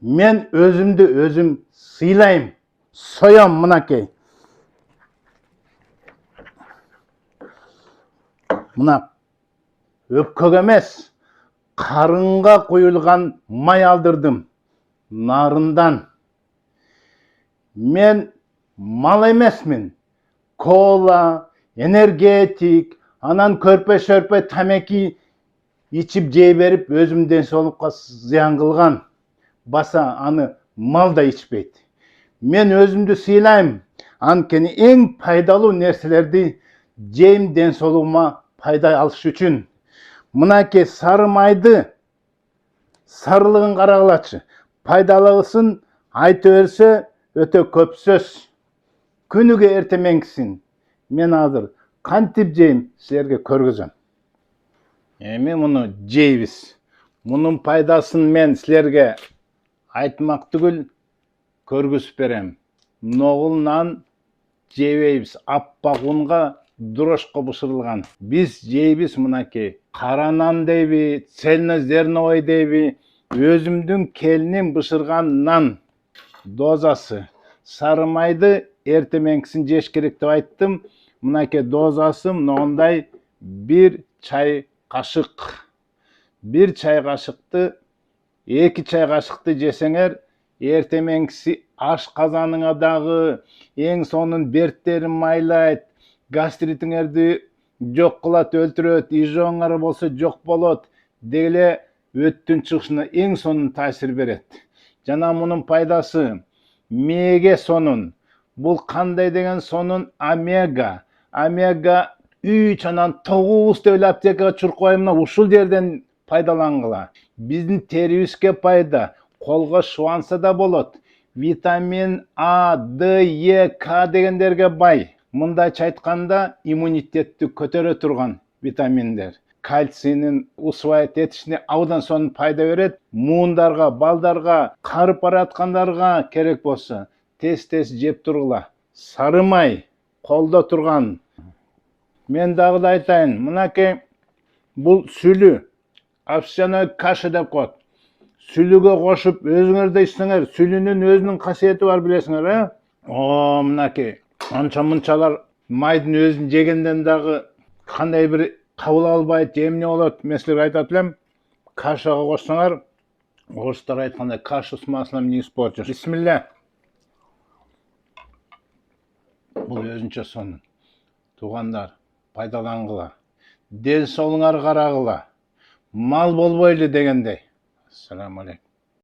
Men özümdü özüm sıylayım. Soyam mınakey. Mına öpkök emes, karınga koyulgan may aldırdım. Narından. Men mal emesmin. Kola, energetik, anan körpe şörpe tameki içip jey berip özüm densolukka ziyan kılgan. Basa anı mal da içpeydi. Men özümdü sıylayım. Ankeni en paydalı nerselerdi jeyim densoluğuma payda alış üçün. Mınake sarı maydı, sarılığın karagılaçı. Paydalığısın aytı verse öte köp söz. Күнүгө эртеменкисин мен азыр кантип жейм силерге көргөзөм. Эми муну жейбиз. Мунун пайдасын мен силерге айтмак түгүл көргөзүп берем. Ногул нан жебейбиз. Аппак унга дрожко бышырылган. Биз жейбиз мынакей. Кара нан дейби, цельнозерновой дейби, өзүмдүн келиним бышырган нан дозасы. Sarı maydı ertemenkisini жеш керек деп айттым. Мынакей дозасы мындай bir çay kaşık. Bir çay kaşıktı, 2 çay kaşıktı жесеңер, ertemenkisi аш казаныңа дагы эң сонун берттерин майлайт, гастритиңерди жок кылат, өлтүрөт, изжооңар болсо жок болот, деги өттүн чыгышына эң сонун таасир берет. Жана мунун пайдасы меге сонун. Бул кандай деген сонун омега. Омега 3 анан 9 деп аптекага чуркабай мына ушул жерден пайдалангыла. Биздин терибизге пайда. Колго шубанса да болот. Витамин А, Д, Е, К дегендерге бай. Мындайча айтканда иммунитетти көтөрө турган витаминдер. Кальцийнин усвоить этишине абдан сонун пайда берет. Муундарга, балдарга, карып бараткандарга керек болсо тез жеп тургула. Сары май колдо турган. Мен дагы да айтайын, мынакей бул сүлү, овсяной каша деп коет. Сүлүгө кошуп өзүңөр да ичсеңер, сүлүнүн өзүнүн касиети бар билесиңер, э? Мынакей анча мынчалар майдын өзүн жегенден дагы кандай бир кабыл албайт, эмне болот? Мен силерге айтат элем, кашага кошсоңор, орустар айткандай, кашу с маслом не испортишь. Бисмилля. Бул өзүнчө сонун. Туугандар, пайдалангыла. Ден соолуңар карагыла. Мал болбойлу дегендей. Ассаламу алейкум.